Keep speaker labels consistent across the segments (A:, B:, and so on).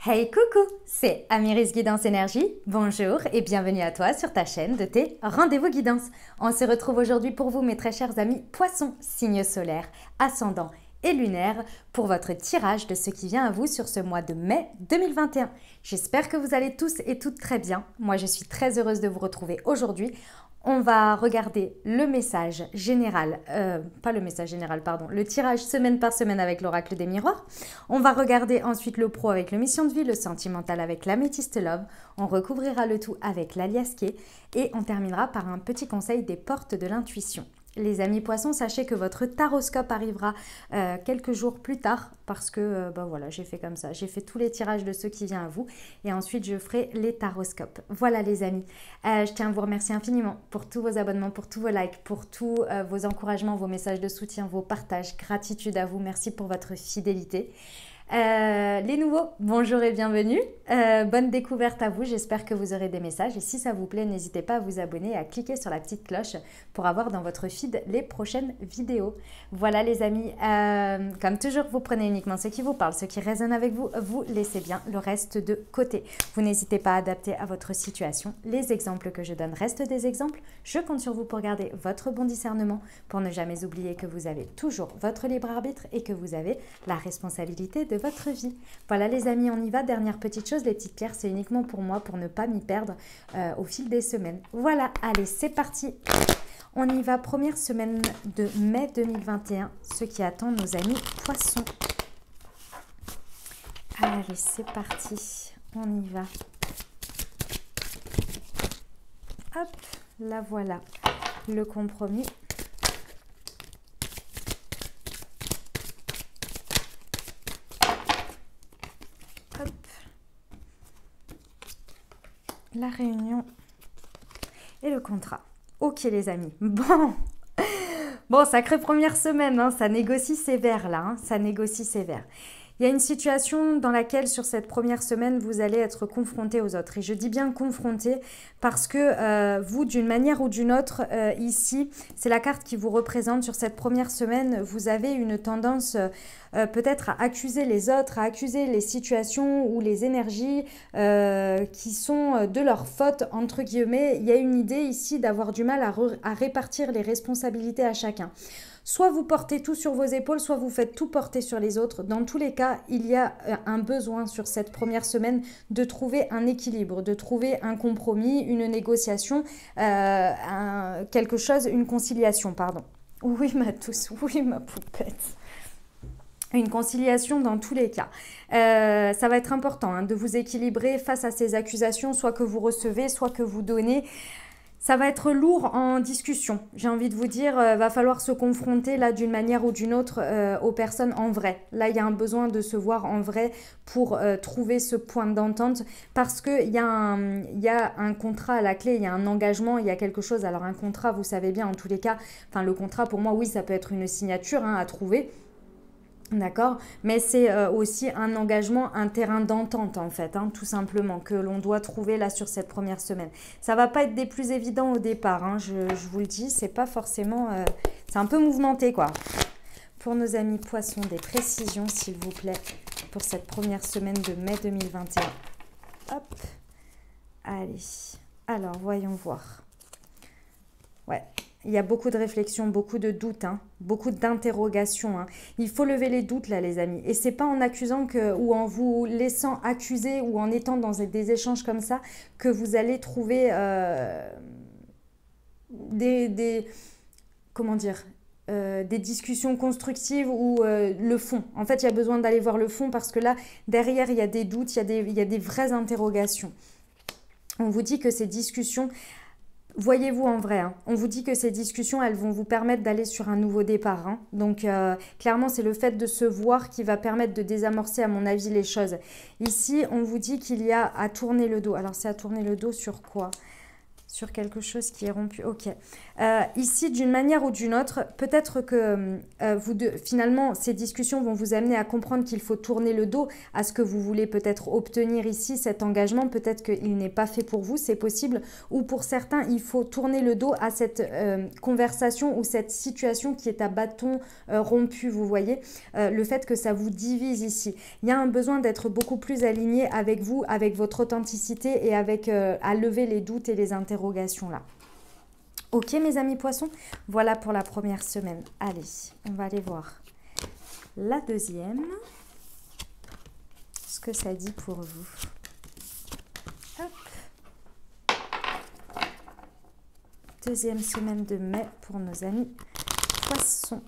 A: Hey coucou, c'est Amiris Guidance Énergie. Bonjour et bienvenue à toi sur ta chaîne de tes rendez-vous guidance. On se retrouve aujourd'hui pour vous mes très chers amis poissons, signe solaire, ascendant et lunaire pour votre tirage de ce qui vient à vous sur ce mois de mai 2021. J'espère que vous allez tous et toutes très bien. Moi je suis très heureuse de vous retrouver aujourd'hui. On va regarder le message général, pas le message général, pardon, le tirage semaine par semaine avec l'oracle des miroirs. On va regarder ensuite le pro avec le mission de vie, le sentimental avec l'améthyste love. On recouvrira le tout avec l'alias Key et on terminera par un petit conseil des portes de l'intuition. Les amis poissons, sachez que votre taroscope arrivera quelques jours plus tard parce que voilà, j'ai fait comme ça. J'ai fait tous les tirages de ceux qui viennent à vous et ensuite je ferai les taroscopes. Voilà les amis, je tiens à vous remercier infiniment pour tous vos abonnements, pour tous vos likes, pour tous vos encouragements, vos messages de soutien, vos partages. Gratitude à vous, merci pour votre fidélité. Les nouveaux, bonjour et bienvenue. Bonne découverte à vous, j'espère que vous aurez des messages et si ça vous plaît, n'hésitez pas à vous abonner et à cliquer sur la petite cloche pour avoir dans votre feed les prochaines vidéos. Voilà les amis, comme toujours, vous prenez uniquement ce qui vous parle, ce qui résonne avec vous, vous laissez bien le reste de côté. Vous n'hésitez pas à adapter à votre situation. Les exemples que je donne restent des exemples. Je compte sur vous pour garder votre bon discernement, pour ne jamais oublier que vous avez toujours votre libre arbitre et que vous avez la responsabilité de votre vie. Voilà les amis, on y va. Dernière petite chose, les petites pierres, c'est uniquement pour moi, pour ne pas m'y perdre au fil des semaines. Voilà, allez, c'est parti. On y va, première semaine de mai 2021, ce qui attend nos amis poissons. Allez, c'est parti, on y va. Hop, la voilà, le compromis. La réunion et le contrat. Ok les amis, bon, sacrée première semaine, hein, ça négocie sévère là, hein, ça négocie sévère. Il y a une situation dans laquelle sur cette première semaine, vous allez être confronté aux autres. Et je dis bien confronté parce que vous, d'une manière ou d'une autre, ici, c'est la carte qui vous représente sur cette première semaine. Vous avez une tendance peut-être à accuser les autres, à accuser les situations ou les énergies qui sont de leur faute, entre guillemets. Il y a une idée ici d'avoir du mal à répartir les responsabilités à chacun. Soit vous portez tout sur vos épaules, soit vous faites tout porter sur les autres. Dans tous les cas, il y a un besoin sur cette première semaine de trouver un équilibre, de trouver un compromis, une négociation, quelque chose, une conciliation, pardon. Oui, ma tousse, oui, ma poupette. Une conciliation dans tous les cas. Ça va être important hein, de vous équilibrer face à ces accusations, soit que vous recevez, soit que vous donnez. Ça va être lourd en discussion. J'ai envie de vous dire, va falloir se confronter là d'une manière ou d'une autre aux personnes en vrai. Là, il y a un besoin de se voir en vrai pour trouver ce point d'entente parce qu'il y a un contrat à la clé, il y a un engagement, il y a quelque chose. Alors un contrat, vous savez bien, en tous les cas, enfin le contrat pour moi, oui, ça peut être une signature hein, à trouver. D'accord, mais c'est aussi un engagement, un terrain d'entente en fait, hein, tout simplement, que l'on doit trouver là sur cette première semaine. Ça va pas être des plus évidents au départ, hein, je vous le dis, c'est pas forcément, c'est un peu mouvementé quoi. Pour nos amis poissons, des précisions s'il vous plaît, pour cette première semaine de mai 2021. Hop, allez, alors voyons voir. Ouais. Il y a beaucoup de réflexions, beaucoup de doutes, hein, beaucoup d'interrogations. Hein. Il faut lever les doutes là les amis. Et c'est pas en accusant ou en vous laissant accuser ou en étant dans des échanges comme ça que vous allez trouver comment dire, des discussions constructives ou le fond. En fait, il y a besoin d'aller voir le fond parce que là, derrière, il y a des doutes, il y a des vraies interrogations. On vous dit que ces discussions... Voyez-vous en vrai, hein. On vous dit que ces discussions, elles vont vous permettre d'aller sur un nouveau départ. Hein. Donc, clairement, c'est le fait de se voir qui va permettre de désamorcer, à mon avis, les choses. Ici, on vous dit qu'il y a à tourner le dos. Alors, c'est à tourner le dos sur quoi? Sur quelque chose qui est rompu. Ok. Ici, d'une manière ou d'une autre, peut-être que finalement, ces discussions vont vous amener à comprendre qu'il faut tourner le dos à ce que vous voulez peut-être obtenir ici, cet engagement. Peut-être qu'il n'est pas fait pour vous, c'est possible. Ou pour certains, il faut tourner le dos à cette conversation ou cette situation qui est à bâton rompu, vous voyez. Le fait que ça vous divise ici. Il y a un besoin d'être beaucoup plus aligné avec vous, avec votre authenticité et avec à lever les doutes et les interrogations là. Ok mes amis poissons, voilà pour la première semaine. Allez, on va aller voir la deuxième. Ce que ça dit pour vous. Hop. Deuxième semaine de mai pour nos amis poissons.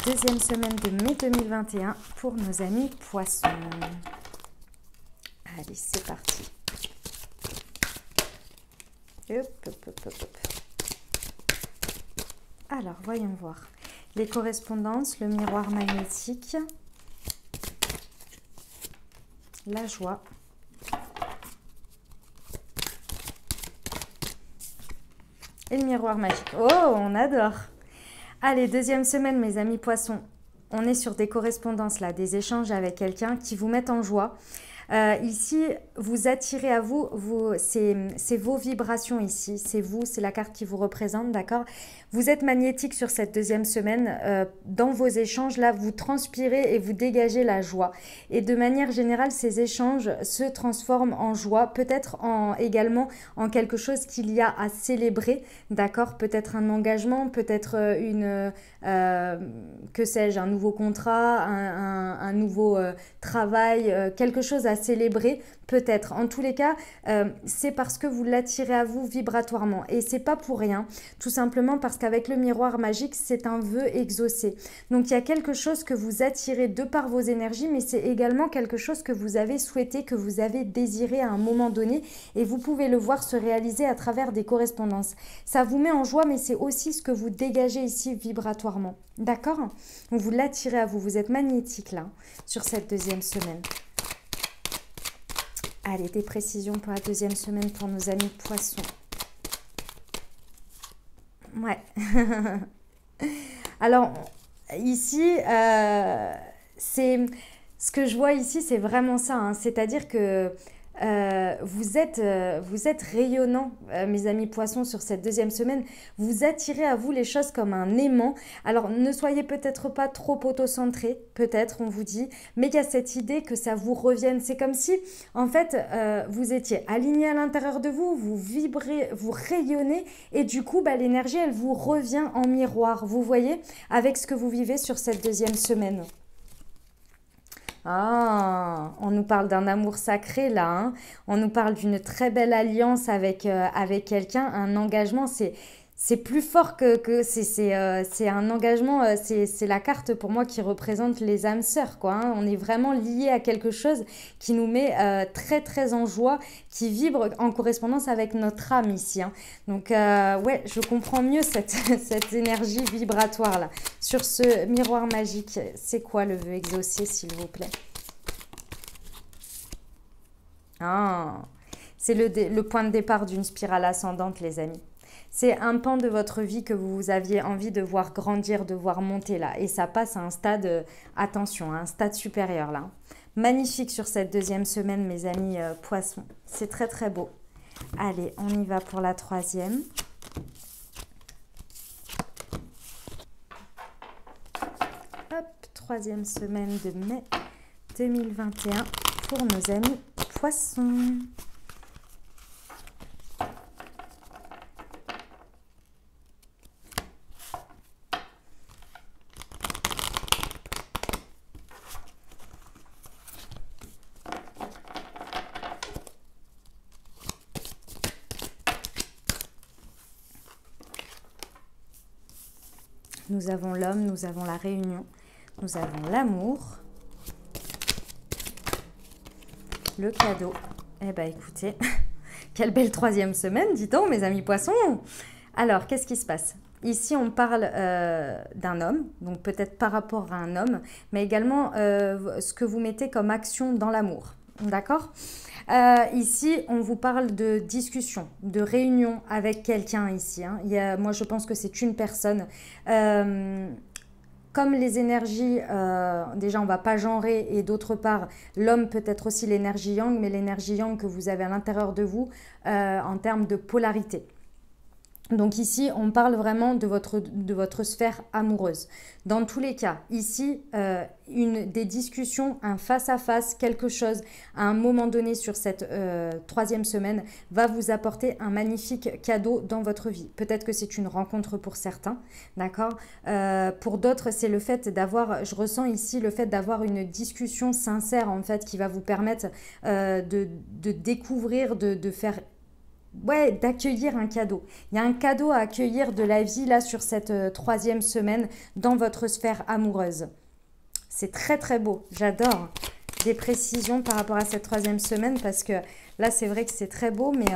A: Deuxième semaine de mai 2021 pour nos amis poissons. Allez, c'est parti. Hop, hop, hop, hop, hop. Alors, voyons voir. Les correspondances, le miroir magnétique, la joie, et le miroir magique. Oh, on adore! Allez, deuxième semaine, mes amis poissons. On est sur des correspondances là, des échanges avec quelqu'un qui vous mettent en joie. Ici, vous attirez à vous, c'est vos vibrations ici, c'est vous, c'est la carte qui vous représente, d'accord? Vous êtes magnétique sur cette deuxième semaine. Dans vos échanges, là, vous transpirez et vous dégagez la joie. Et de manière générale, ces échanges se transforment en joie, peut-être également en quelque chose qu'il y a à célébrer, d'accord? Peut-être un engagement, peut-être que sais-je, un nouveau contrat, un nouveau travail, quelque chose à célébrer, peut-être. En tous les cas, c'est parce que vous l'attirez à vous vibratoirement. Et c'est pas pour rien, tout simplement parce qu'avec le miroir magique, c'est un vœu exaucé. Donc il y a quelque chose que vous attirez de par vos énergies, mais c'est également quelque chose que vous avez souhaité, que vous avez désiré à un moment donné, et vous pouvez le voir se réaliser à travers des correspondances. Ça vous met en joie, mais c'est aussi ce que vous dégagez ici vibratoirement. D'accord? Donc vous l'attirez à vous, vous êtes magnétique là, sur cette deuxième semaine. Allez, des précisions pour la deuxième semaine pour nos amis poissons. Ouais. Alors, ici, c'est ce que je vois ici, c'est vraiment ça. Hein. C'est-à-dire que vous êtes rayonnant, mes amis poissons, sur cette deuxième semaine. Vous attirez à vous les choses comme un aimant. Alors, ne soyez peut-être pas trop autocentré, peut-être, on vous dit, mais il y a cette idée que ça vous revienne. C'est comme si, en fait, vous étiez aligné à l'intérieur de vous, vous vibrez, vous rayonnez, et du coup, bah, l'énergie, elle vous revient en miroir, vous voyez, avec ce que vous vivez sur cette deuxième semaine. Ah, on nous parle d'un amour sacré là, hein. On nous parle d'une très belle alliance avec quelqu'un, un engagement, c'est plus fort que c'est un engagement, c'est la carte pour moi qui représente les âmes sœurs, quoi, hein. On est vraiment lié à quelque chose qui nous met très très en joie, qui vibre en correspondance avec notre âme ici, hein. Donc ouais, je comprends mieux cette énergie vibratoire là. Sur ce miroir magique, c'est quoi le vœu exaucé, s'il vous plaît? Ah, c'est le point de départ d'une spirale ascendante, les amis. C'est un pan de votre vie que vous aviez envie de voir grandir, de voir monter là. Et ça passe à un stade, attention, à un stade supérieur là. Magnifique sur cette deuxième semaine, mes amis poissons. C'est très très beau. Allez, on y va pour la troisième. Hop, troisième semaine de mai 2021 pour nos amis poissons. Nous avons l'homme, nous avons la réunion, nous avons l'amour, le cadeau. Eh bien, écoutez, quelle belle troisième semaine, dis donc, mes amis poissons. Alors, qu'est-ce qui se passe? Ici, on parle d'un homme, donc peut-être par rapport à un homme, mais également ce que vous mettez comme action dans l'amour. D'accord? Ici, on vous parle de discussion, de réunion avec quelqu'un ici. Hein. Moi, je pense que c'est une personne. Comme les énergies, déjà on ne va pas genrer, et d'autre part, l'homme peut être aussi l'énergie yang, mais l'énergie yang que vous avez à l'intérieur de vous en termes de polarité. Donc ici, on parle vraiment de votre sphère amoureuse. Dans tous les cas, ici, des discussions, un face-à-face, quelque chose, à un moment donné sur cette troisième semaine, va vous apporter un magnifique cadeau dans votre vie. Peut-être que c'est une rencontre pour certains, d'accord. Pour d'autres, c'est le fait d'avoir, je ressens ici le fait d'avoir une discussion sincère, en fait, qui va vous permettre de découvrir, de faire... Ouais, d'accueillir un cadeau. Il y a un cadeau à accueillir de la vie là sur cette troisième semaine dans votre sphère amoureuse. C'est très très beau, j'adore des précisions par rapport à cette troisième semaine parce que là c'est vrai que c'est très beau mais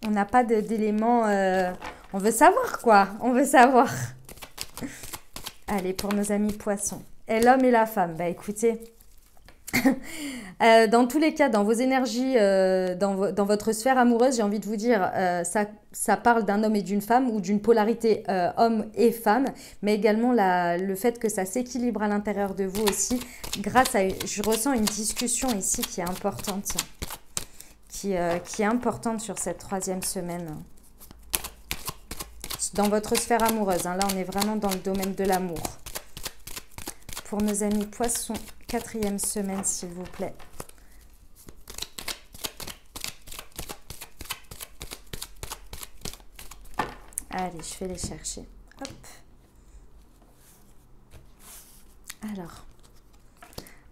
A: on n'a pas d'éléments, on veut savoir quoi, on veut savoir. Allez, pour nos amis poissons. Et l'homme et la femme, bah écoutez... dans tous les cas, dans vos énergies, dans votre sphère amoureuse, j'ai envie de vous dire, ça parle d'un homme et d'une femme ou d'une polarité homme et femme, mais également le fait que ça s'équilibre à l'intérieur de vous aussi, grâce à, je ressens une discussion ici qui est importante, qui est importante sur cette troisième semaine. Dans votre sphère amoureuse, hein, là on est vraiment dans le domaine de l'amour. Pour nos amis poissons, quatrième semaine, s'il vous plaît. Allez, je vais les chercher. Hop. Alors.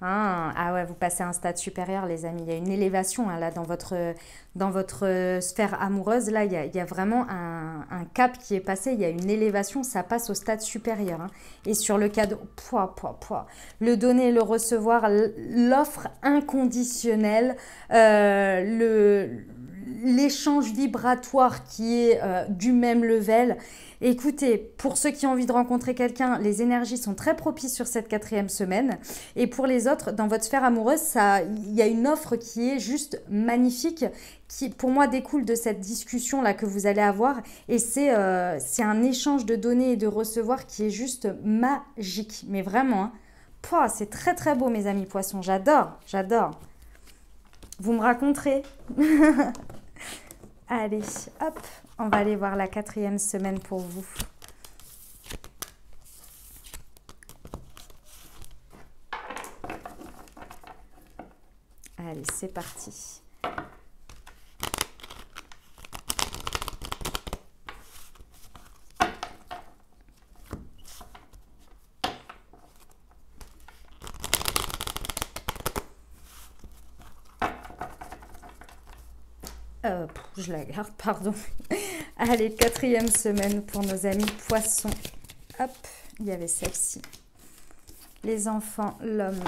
A: Ah ouais, vous passez à un stade supérieur, les amis. Il y a une élévation hein, là dans votre sphère amoureuse. Là, il y a vraiment un cap qui est passé. Il y a une élévation, ça passe au stade supérieur. Hein. Et sur le cadeau, le donner, le recevoir, l'offre inconditionnelle, l'échange vibratoire qui est du même level. Écoutez, pour ceux qui ont envie de rencontrer quelqu'un, les énergies sont très propices sur cette quatrième semaine. Et pour les autres, dans votre sphère amoureuse, il y a une offre qui est juste magnifique, qui pour moi découle de cette discussion-là que vous allez avoir. Et c'est un échange de donner et de recevoir qui est juste magique. Mais vraiment, hein. C'est très très beau mes amis poissons, j'adore, j'adore. Vous me raconterez. Allez, hop, on va aller voir la quatrième semaine pour vous. Allez, c'est parti. Je la garde, pardon. Allez, quatrième semaine pour nos amis poissons. Hop, il y avait celle-ci. Les enfants, l'homme.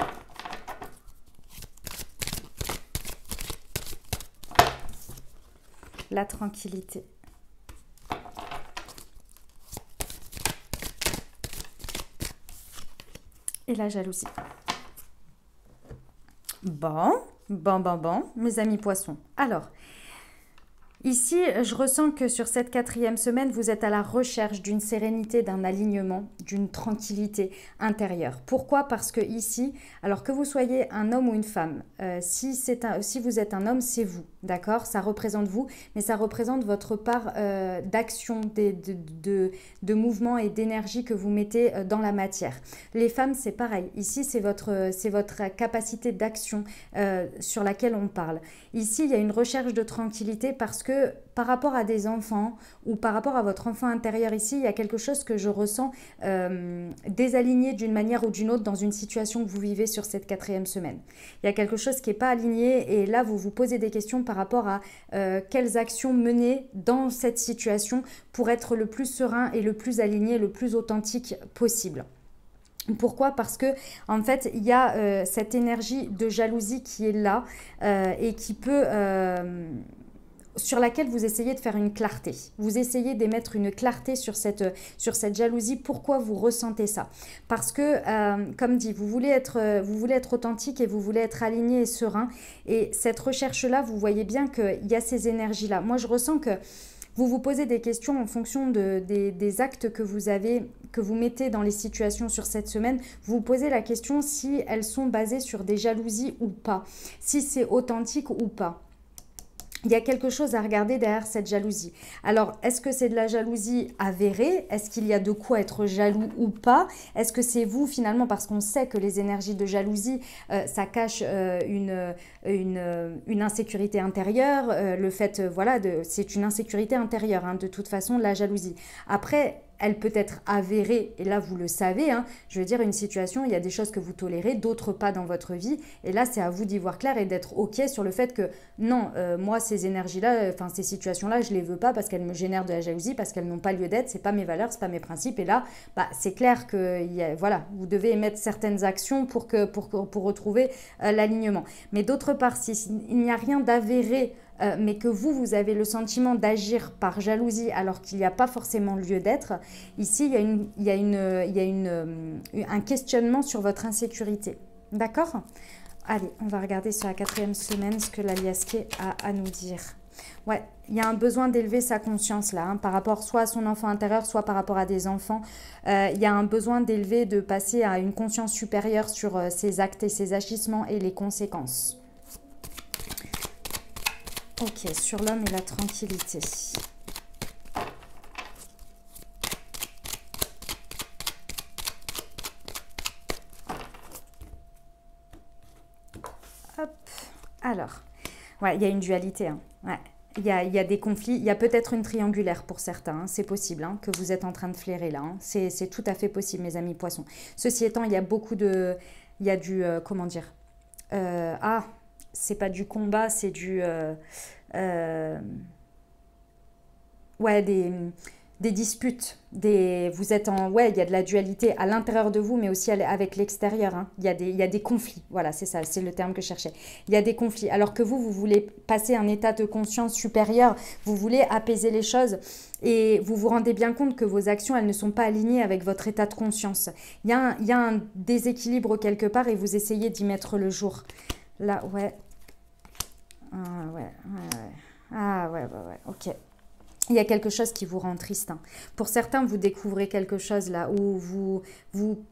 A: La tranquillité. Et la jalousie. Bon, mes amis poissons. Alors... Ici, je ressens que sur cette quatrième semaine, vous êtes à la recherche d'une sérénité, d'un alignement, d'une tranquillité intérieure. Pourquoi? Parce que ici, alors que vous soyez un homme ou une femme, si vous êtes un homme, c'est vous, d'accord? Ça représente vous, mais ça représente votre part d'action, de mouvement et d'énergie que vous mettez dans la matière. Les femmes, c'est pareil. Ici, c'est votre capacité d'action sur laquelle on parle. Ici, il y a une recherche de tranquillité parce que par rapport à des enfants ou par rapport à votre enfant intérieur ici, il y a quelque chose que je ressens désaligné d'une manière ou d'une autre dans une situation que vous vivez sur cette quatrième semaine. Il y a quelque chose qui n'est pas aligné et là, vous vous posez des questions par rapport à quelles actions mener dans cette situation pour être le plus serein et le plus aligné, le plus authentique possible. Pourquoi? Parce que en fait, il y a cette énergie de jalousie qui est là et qui peut sur laquelle vous essayez de faire une clarté. Vous essayez d'émettre une clarté sur cette jalousie. Pourquoi vous ressentez ça? Parce que, comme dit, vous voulez être authentique et vous voulez être aligné et serein. Et cette recherche-là, vous voyez bien qu'il y a ces énergies-là. Moi, je ressens que vous vous posez des questions en fonction des actes que vous mettez dans les situations sur cette semaine. Vous vous posez la question si elles sont basées sur des jalousies ou pas, si c'est authentique ou pas. Il y a quelque chose à regarder derrière cette jalousie. Alors, est-ce que c'est de la jalousie avérée? Est-ce qu'il y a de quoi être jaloux ou pas? Est-ce que c'est vous finalement, parce qu'on sait que les énergies de jalousie, ça cache une insécurité intérieure, le fait, voilà, c'est une insécurité intérieure, hein, de toute façon, la jalousie. Après, elle peut être avérée, et là vous le savez, hein, je veux dire une situation, il y a des choses que vous tolérez, d'autres pas dans votre vie, et là c'est à vous d'y voir clair et d'être ok sur le fait que non, moi ces énergies-là, enfin ces situations-là, je les veux pas parce qu'elles me génèrent de la jalousie, parce qu'elles n'ont pas lieu d'être, c'est pas mes valeurs, c'est pas mes principes, et là c'est clair que voilà, vous devez émettre certaines actions pour retrouver l'alignement. Mais d'autre part, s'il n'y a rien d'avéré, mais que vous avez le sentiment d'agir par jalousie alors qu'il n'y a pas forcément lieu d'être, ici il y a un questionnement sur votre insécurité. D'accord? Allez, on va regarder sur la 4e semaine ce que l'Aliasqué a à nous dire. Ouais, il y a un besoin d'élever sa conscience là, hein, par rapport soit à son enfant intérieur, soit par rapport à des enfants. Il y a un besoin d'élever, de passer à une conscience supérieure sur ses actes et ses agissements et les conséquences. Ok, sur l'homme et la tranquillité. Hop, alors, ouais, il y a une dualité, hein. Ouais. Il y a des conflits, il y a peut-être une triangulaire pour certains, hein. C'est possible, hein, que vous êtes en train de flairer là, hein. C'est tout à fait possible, mes amis poissons. Ceci étant, il y a beaucoup de... Il y a du... comment dire c'est pas du combat, c'est du... ouais, des disputes, vous êtes en... Ouais, il y a de la dualité à l'intérieur de vous, mais aussi avec l'extérieur, hein. Il y a des conflits, voilà, c'est ça, c'est le terme que je cherchais. Il y a des conflits, alors que vous voulez passer un état de conscience supérieur, vous voulez apaiser les choses, et vous vous rendez bien compte que vos actions, elles ne sont pas alignées avec votre état de conscience. Il y a un déséquilibre quelque part, et vous essayez d'y mettre le jour. Là, ouais. Ah ouais. Ah ouais, ok. Il y a quelque chose qui vous rend triste, hein. Pour certains, vous découvrez quelque chose là où vous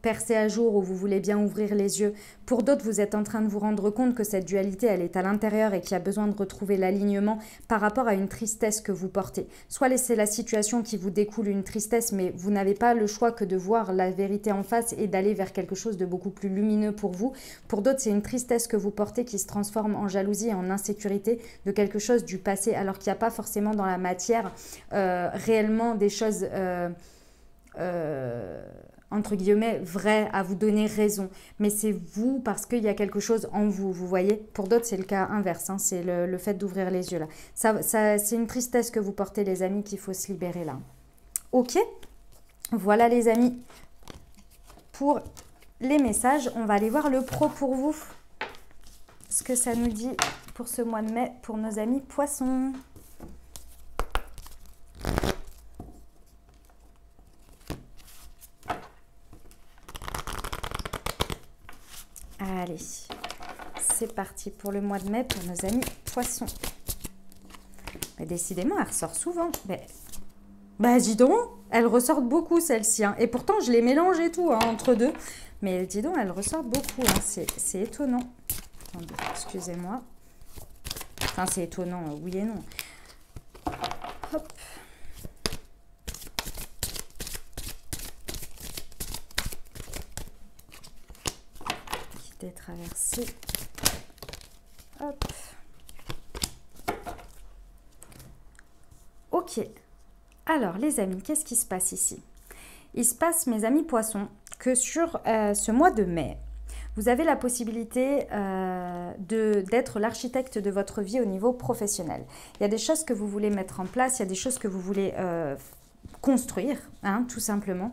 A: percez à jour, où vous voulez bien ouvrir les yeux. Pour d'autres, vous êtes en train de vous rendre compte que cette dualité, elle est à l'intérieur et qu'il y a besoin de retrouver l'alignement par rapport à une tristesse que vous portez. Soit c'est la situation qui vous découle une tristesse, mais vous n'avez pas le choix que de voir la vérité en face et d'aller vers quelque chose de beaucoup plus lumineux pour vous. Pour d'autres, c'est une tristesse que vous portez qui se transforme en jalousie et en insécurité de quelque chose du passé, alors qu'il n'y a pas forcément dans la matière réellement des choses entre guillemets vraies à vous donner raison, mais c'est vous parce qu'il y a quelque chose en vous, vous voyez. Pour d'autres c'est le cas inverse, hein, c'est le fait d'ouvrir les yeux là, c'est une tristesse que vous portez les amis, qu'il faut se libérer là. Ok, voilà les amis pour les messages. On va aller voir le pro pour vous, ce que ça nous dit pour ce mois de mai pour nos amis poissons. Allez, c'est parti pour le mois de mai pour nos amis poissons. Mais décidément, elle ressort souvent. Bah dis donc, elle ressort beaucoup celle-ci, hein. Et pourtant, je les mélange et tout, hein, entre deux. Mais dis donc, elle ressort beaucoup, hein. C'est étonnant. Attendez, excusez-moi. Enfin, c'est étonnant, oui et non. Hop. Traversée. Hop. Ok. Alors, les amis, qu'est-ce qui se passe ici? Il se passe, mes amis poissons, que sur ce mois de mai, vous avez la possibilité d'être l'architecte de votre vie au niveau professionnel. Il y a des choses que vous voulez mettre en place, il y a des choses que vous voulez construire, hein, tout simplement,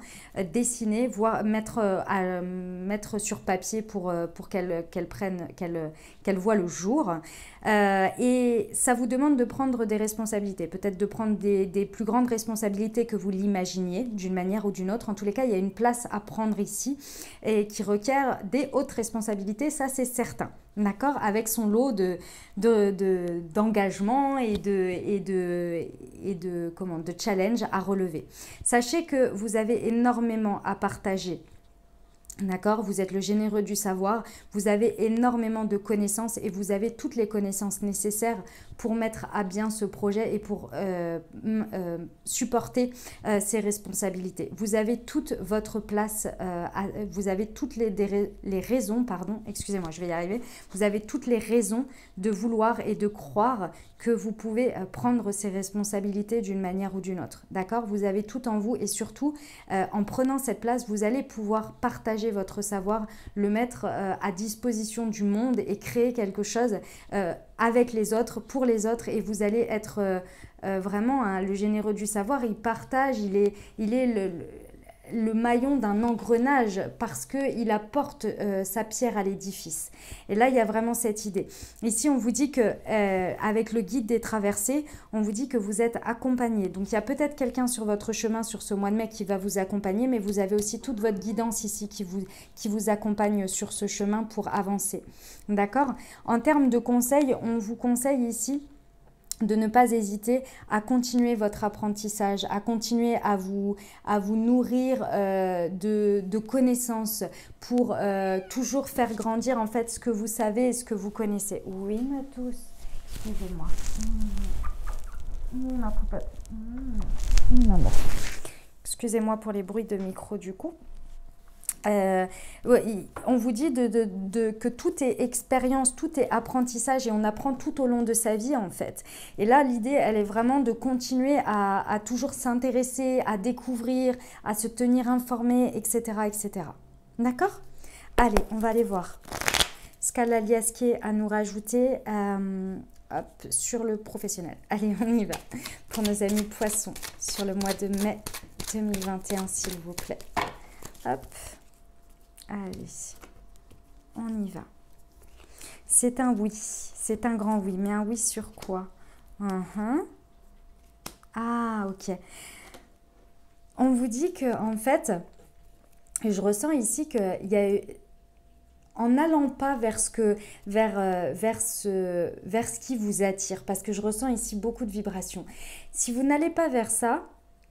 A: dessiner, voir, mettre sur papier pour qu'elle voit le jour. Et ça vous demande de prendre des responsabilités, peut-être de prendre des plus grandes responsabilités que vous l'imaginiez, d'une manière ou d'une autre. En tous les cas, il y a une place à prendre ici et qui requiert des hautes responsabilités, ça c'est certain. D'accord, avec son lot d'engagement et de challenge à relever. Sachez que vous avez énormément à partager. D'accord, vous êtes le généreux du savoir, vous avez énormément de connaissances et vous avez toutes les connaissances nécessaires pour mettre à bien ce projet et pour supporter ces responsabilités. Vous avez toute votre place, vous avez toutes les raisons, pardon, excusez-moi, je vais y arriver, vous avez toutes les raisons de vouloir et de croire que vous pouvez prendre ces responsabilités d'une manière ou d'une autre. D'accord, vous avez tout en vous et surtout, en prenant cette place, vous allez pouvoir partager votre savoir, le mettre à disposition du monde et créer quelque chose avec les autres, pour les autres, et vous allez être vraiment le généreux du savoir. Il partage, il est le maillon d'un engrenage parce qu'il apporte sa pierre à l'édifice. Et là, il y a vraiment cette idée. Ici, on vous dit que avec le guide des traversées, on vous dit que vous êtes accompagné. Donc, il y a peut-être quelqu'un sur votre chemin sur ce mois de mai qui va vous accompagner, mais vous avez aussi toute votre guidance ici qui vous accompagne sur ce chemin pour avancer. D'accord? En termes de conseils, on vous conseille ici de ne pas hésiter à continuer votre apprentissage, à continuer à vous nourrir de connaissances pour toujours faire grandir en fait ce que vous savez et ce que vous connaissez. Oui, ma tous, excusez-moi. Ma poupette. Maman. Excusez-moi pour les bruits de micro du coup. On vous dit que tout est expérience, tout est apprentissage et on apprend tout au long de sa vie en fait. Et là, l'idée, elle est vraiment de continuer à toujours s'intéresser, à découvrir, à se tenir informé, etc. etc. D'accord? Allez, on va aller voir ce qu'a l'aliasqué à nous rajouter sur le professionnel. Allez, on y va pour nos amis poissons sur le mois de mai 2021, s'il vous plaît. Hop. Allez, on y va. C'est un oui, c'est un grand oui, mais un oui sur quoi? Ah, ok. On vous dit que en fait, je ressens ici qu'il y a en n'allant pas vers ce qui vous attire, parce que je ressens ici beaucoup de vibrations. Si vous n'allez pas vers ça,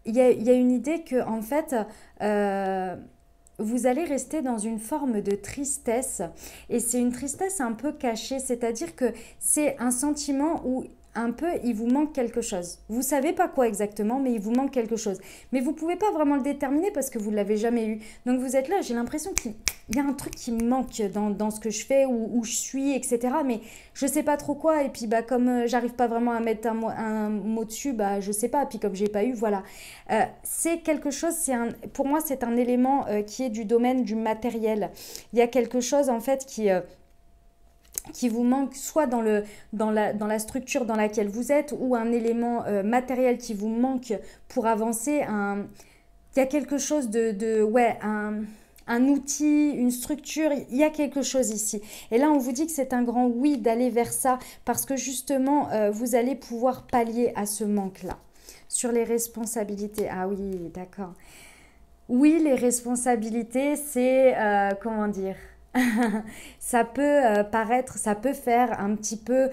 A: il y a une idée que en fait vous allez rester dans une forme de tristesse et c'est une tristesse un peu cachée, c'est-à-dire que c'est un sentiment où un peu il vous manque quelque chose. Vous savez pas quoi exactement, mais il vous manque quelque chose. Mais vous pouvez pas vraiment le déterminer parce que vous l'avez jamais eu. Donc vous êtes là, j'ai l'impression qu'il y a un truc qui me manque dans ce que je fais, où je suis, etc. Mais je sais pas trop quoi. Et puis bah comme j'arrive pas vraiment à mettre un mot dessus, bah je sais pas. Puis comme j'ai pas eu, voilà. C'est quelque chose, pour moi c'est un élément qui est du domaine du matériel. Il y a quelque chose en fait qui vous manque soit dans la structure dans laquelle vous êtes ou un élément matériel qui vous manque pour avancer. Il y a quelque chose un outil, une structure, il y a quelque chose ici. Et là, on vous dit que c'est un grand oui d'aller vers ça parce que justement, vous allez pouvoir pallier à ce manque-là. Sur les responsabilités, ah oui, d'accord. Oui, les responsabilités, c'est, comment dire, ça peut ça peut faire un petit peu...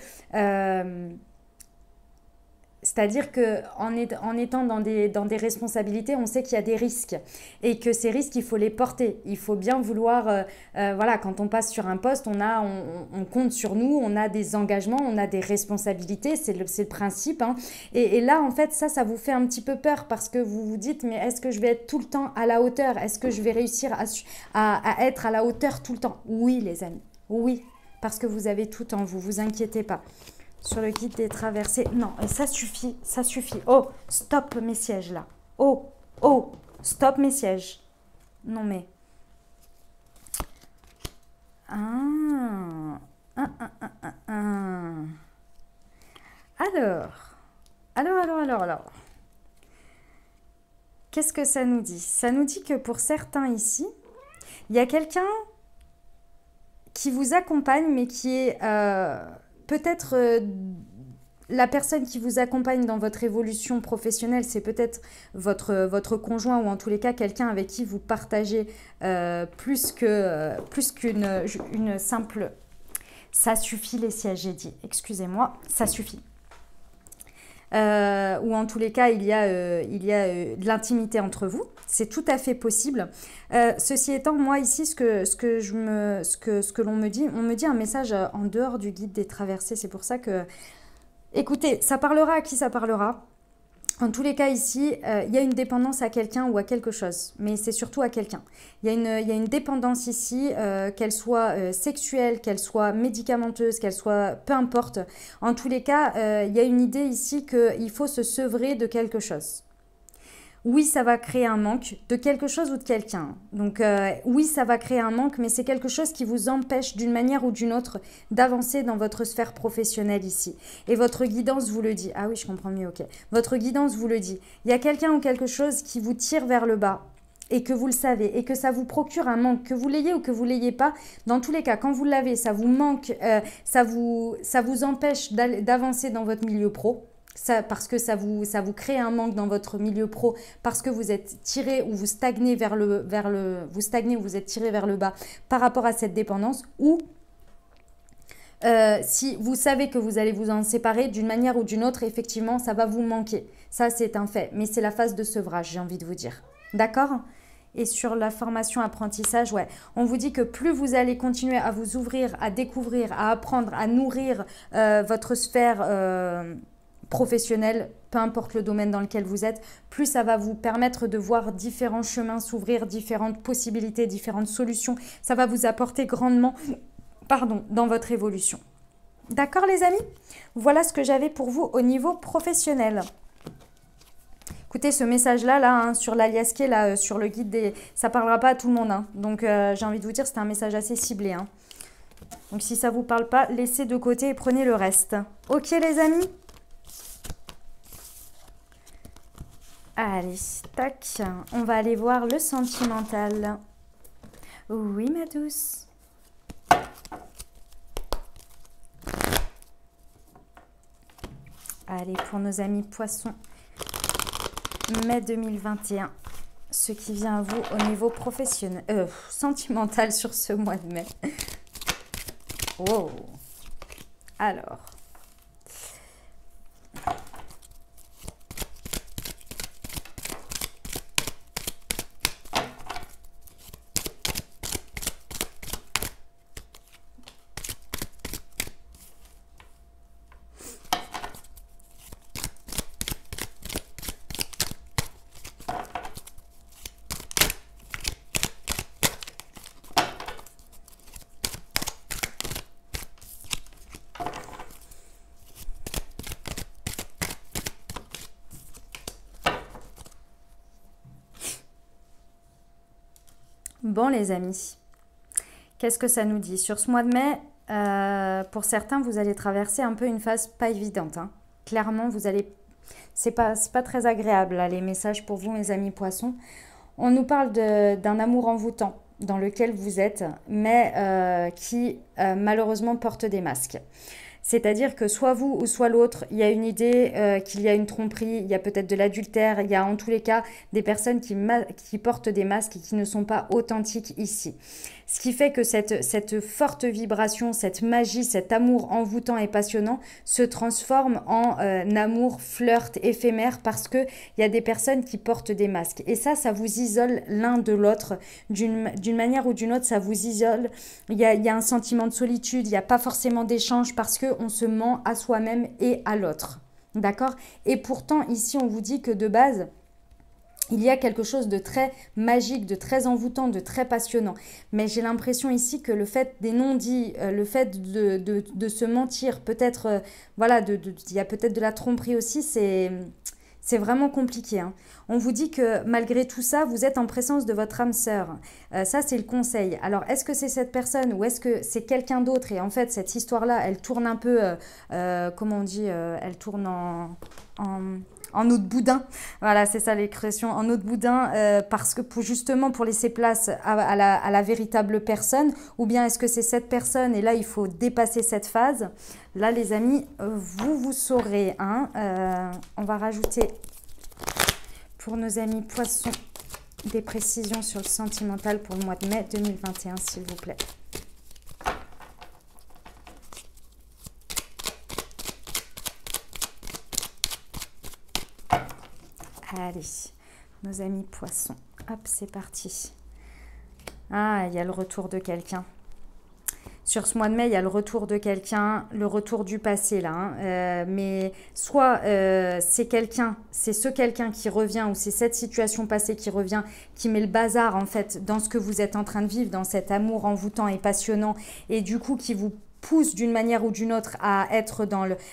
A: c'est-à-dire qu'en étant dans des responsabilités, on sait qu'il y a des risques et que ces risques, il faut les porter. Il faut bien vouloir, voilà, quand on passe sur un poste, on compte sur nous, on a des engagements, on a des responsabilités, c'est le principe. Hein. Et là, en fait, ça vous fait un petit peu peur parce que vous vous dites, mais est-ce que je vais être tout le temps à la hauteur? Est-ce que je vais réussir à être à la hauteur tout le temps? Oui, les amis, oui, parce que vous avez tout en vous, vous inquiétez pas. Sur le guide des traversées. Non, ça suffit, ça suffit. Oh, stop mes sièges là. Oh, stop mes sièges. Non mais... Alors. Qu'est-ce que ça nous dit? Ça nous dit que pour certains ici, il y a quelqu'un qui vous accompagne, mais qui est peut-être la personne qui vous accompagne dans votre évolution professionnelle, c'est peut-être votre conjoint ou en tous les cas quelqu'un avec qui vous partagez plus qu'une une simple... Ça suffit les sièges, j'ai dit. Excusez-moi, ça suffit. Ou en tous les cas, il y a de l'intimité entre vous. C'est tout à fait possible. Ceci étant, moi ici, ce que l'on me dit, on me dit un message en dehors du guide des traversées. C'est pour ça que, écoutez, ça parlera à qui ça parlera. En tous les cas ici, il y a une dépendance à quelqu'un ou à quelque chose, mais c'est surtout à quelqu'un. Il y a une dépendance ici, qu'elle soit sexuelle, qu'elle soit médicamenteuse, qu'elle soit... peu importe. En tous les cas, il y a une idée ici qu'il faut se sevrer de quelque chose. Oui, ça va créer un manque de quelque chose ou de quelqu'un. Donc oui, ça va créer un manque, mais c'est quelque chose qui vous empêche d'une manière ou d'une autre d'avancer dans votre sphère professionnelle ici. Et votre guidance vous le dit. Ah oui, je comprends mieux, ok. Votre guidance vous le dit. Il y a quelqu'un ou quelque chose qui vous tire vers le bas et que vous le savez et que ça vous procure un manque, que vous l'ayez ou que vous ne l'ayez pas. Dans tous les cas, quand vous l'avez, ça vous manque, ça vous empêche d'avancer dans votre milieu pro. Ça, parce que ça vous crée un manque dans votre milieu pro, parce que vous êtes tiré ou vous stagnez vous stagnez ou vous êtes tiré vers le bas par rapport à cette dépendance, ou si vous savez que vous allez vous en séparer d'une manière ou d'une autre, effectivement, ça va vous manquer. Ça, c'est un fait, mais c'est la phase de sevrage, j'ai envie de vous dire. D'accord ? Et sur la formation apprentissage, ouais, on vous dit que plus vous allez continuer à vous ouvrir, à découvrir, à apprendre, à nourrir votre sphère professionnel, peu importe le domaine dans lequel vous êtes, plus ça va vous permettre de voir différents chemins s'ouvrir, différentes possibilités, différentes solutions. Ça va vous apporter grandement, dans votre évolution. D'accord les amis? Voilà ce que j'avais pour vous au niveau professionnel. Écoutez, ce message-là, sur l'aliasqué, sur le guide des... Ça ne parlera pas à tout le monde. Hein. Donc, j'ai envie de vous dire, c'est un message assez ciblé. Hein. Donc, si ça ne vous parle pas, laissez de côté et prenez le reste. Ok les amis? Allez, tac, on va aller voir le sentimental. Oui, ma douce. Allez, pour nos amis poissons, mai 2021, ce qui vient à vous au niveau professionnel, sentimental sur ce mois de mai. Wow. Alors... Bon les amis, qu'est-ce que ça nous dit? Sur ce mois de mai, pour certains, vous allez traverser un peu une phase pas évidente. Hein. Clairement, vous allez... C'est pas très agréable, là, les messages pour vous, mes amis poissons. On nous parle d'un amour envoûtant dans lequel vous êtes, mais qui malheureusement porte des masques. C'est-à-dire que soit vous ou soit l'autre, il y a une idée qu'il y a une tromperie, il y a peut-être de l'adultère, il y a en tous les cas des personnes qui portent des masques et qui ne sont pas authentiques ici. Ce qui fait que cette forte vibration, cette magie, cet amour envoûtant et passionnant se transforme en amour flirt éphémère parce qu'il y a des personnes qui portent des masques. Et ça vous isole l'un de l'autre. D'une manière ou d'une autre, ça vous isole. Il y a un sentiment de solitude, il n'y a pas forcément d'échange parce qu'on se ment à soi-même et à l'autre. D'accord? Et pourtant, ici, on vous dit que de base... il y a quelque chose de très magique, de très envoûtant, de très passionnant. Mais j'ai l'impression ici que le fait des non-dits, le fait de se mentir, peut-être, voilà, il y a peut-être de la tromperie aussi, c'est vraiment compliqué. Hein. On vous dit que malgré tout ça, vous êtes en présence de votre âme sœur. Ça, c'est le conseil. Alors, est-ce que c'est cette personne ou est-ce que c'est quelqu'un d'autre? Et en fait, cette histoire-là, elle tourne un peu, comment on dit, elle tourne en eau de boudin. Voilà, c'est ça l'expression, en eau de boudin, parce que justement pour laisser place à la véritable personne, ou bien est-ce que c'est cette personne et là il faut dépasser cette phase. Là les amis, vous saurez. Hein, on va rajouter pour nos amis poissons des précisions sur le sentimental pour le mois de mai 2021 s'il vous plaît. Allez, nos amis poissons. Hop, c'est parti. Ah, il y a le retour de quelqu'un. Sur ce mois de mai, il y a le retour de quelqu'un, le retour du passé là. Hein. Mais soit c'est quelqu'un, c'est ce quelqu'un qui revient ou c'est cette situation passée qui revient, qui met le bazar en fait dans ce que vous êtes en train de vivre, dans cet amour envoûtant et passionnant et du coup qui vous pousse d'une manière ou d'une autre à être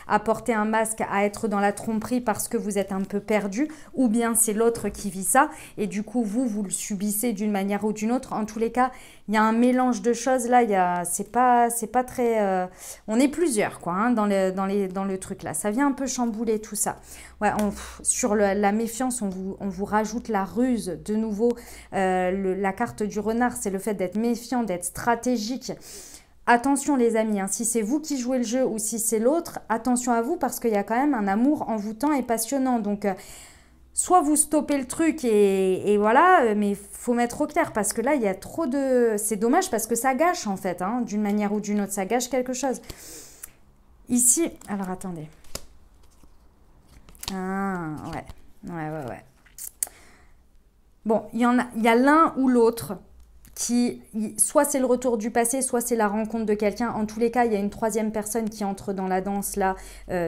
A: à porter un masque, à être dans la tromperie parce que vous êtes un peu perdu, ou bien c'est l'autre qui vit ça et du coup vous le subissez d'une manière ou d'une autre. En tous les cas, il y a un mélange de choses là. C'est pas très. On est plusieurs quoi hein, dans le truc là. Ça vient un peu chambouler tout ça. Ouais, sur la méfiance, on vous rajoute la ruse de nouveau. La carte du renard, c'est le fait d'être méfiant, d'être stratégique. Attention les amis, hein, si c'est vous qui jouez le jeu ou si c'est l'autre, attention à vous parce qu'il y a quand même un amour envoûtant et passionnant. Donc, soit vous stoppez le truc et voilà, mais il faut mettre au clair parce que là, il y a trop de... C'est dommage parce que ça gâche en fait, hein, d'une manière ou d'une autre, ça gâche quelque chose. Ici, alors attendez. Ah, ouais. Bon, il y a l'un ou l'autre. Soit c'est le retour du passé, soit c'est la rencontre de quelqu'un. En tous les cas, il y a une troisième personne qui entre dans la danse là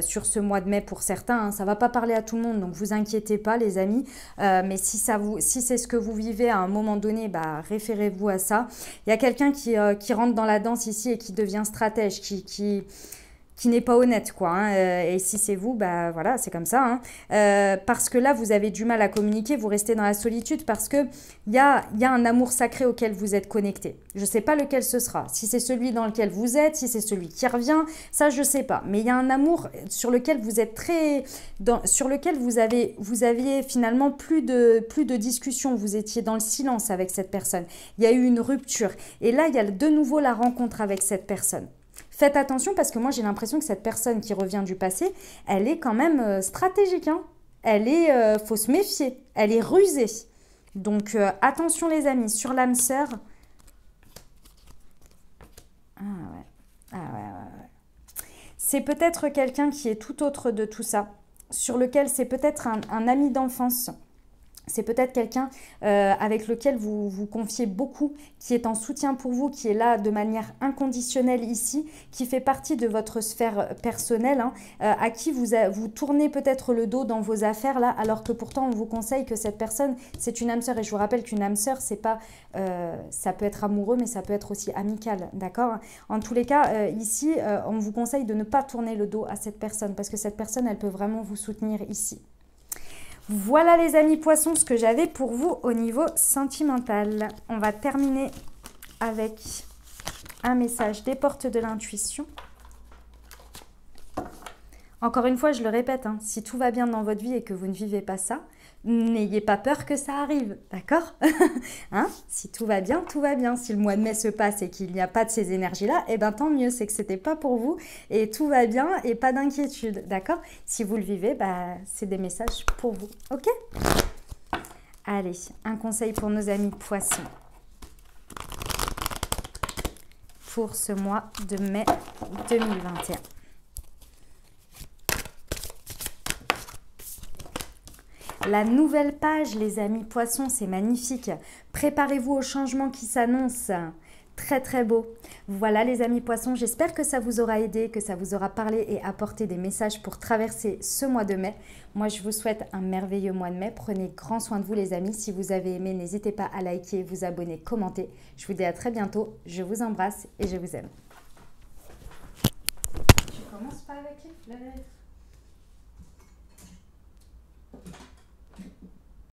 A: sur ce mois de mai pour certains. Hein. Ça ne va pas parler à tout le monde, donc vous inquiétez pas les amis. Mais si c'est ce que vous vivez à un moment donné, bah, référez-vous à ça. Il y a quelqu'un qui rentre dans la danse ici et qui devient stratège, qui n'est pas honnête, quoi. Hein. Et si c'est vous, bah voilà, c'est comme ça. Hein. Parce que là, vous avez du mal à communiquer, vous restez dans la solitude parce qu'il y a un amour sacré auquel vous êtes connecté. Je ne sais pas lequel ce sera. Si c'est celui dans lequel vous êtes, si c'est celui qui revient, ça, je ne sais pas. Mais il y a un amour sur lequel vous êtes sur lequel vous aviez finalement plus de discussion. Vous étiez dans le silence avec cette personne. Il y a eu une rupture. Et là, il y a de nouveau la rencontre avec cette personne. Faites attention parce que moi j'ai l'impression que cette personne qui revient du passé, elle est quand même stratégique. Hein. Faut se méfier, elle est rusée. Donc attention les amis, sur l'âme sœur. Ah ouais. C'est peut-être quelqu'un qui est tout autre de tout ça, sur lequel c'est peut-être un ami d'enfance. C'est peut-être quelqu'un avec lequel vous vous confiez beaucoup, qui est en soutien pour vous, qui est là de manière inconditionnelle ici, qui fait partie de votre sphère personnelle, hein, à qui vous tournez peut-être le dos dans vos affaires là, alors que pourtant on vous conseille que cette personne, c'est une âme sœur. Et je vous rappelle qu'une âme sœur, c'est pas, ça peut être amoureux, mais ça peut être aussi amical, d'accord? En tous les cas, ici, on vous conseille de ne pas tourner le dos à cette personne, parce que cette personne, elle peut vraiment vous soutenir ici. Voilà les amis poissons, ce que j'avais pour vous au niveau sentimental. On va terminer avec un message des portes de l'intuition. Encore une fois, je le répète, hein, si tout va bien dans votre vie et que vous ne vivez pas ça, n'ayez pas peur que ça arrive, d'accord? Hein? Si tout va bien, tout va bien. Si le mois de mai se passe et qu'il n'y a pas de ces énergies-là, eh ben tant mieux, c'est que c'était pas pour vous et tout va bien et pas d'inquiétude, d'accord? Si vous le vivez, bah, c'est des messages pour vous, ok? Allez, un conseil pour nos amis poissons pour ce mois de mai 2021. La nouvelle page, les amis poissons, c'est magnifique. Préparez-vous au changement qui s'annonce. Très, très beau. Voilà, les amis poissons, j'espère que ça vous aura aidé, que ça vous aura parlé et apporté des messages pour traverser ce mois de mai. Moi, je vous souhaite un merveilleux mois de mai. Prenez grand soin de vous, les amis. Si vous avez aimé, n'hésitez pas à liker, vous abonner, commenter. Je vous dis à très bientôt. Je vous embrasse et je vous aime. Je commence pas avec les fleurs.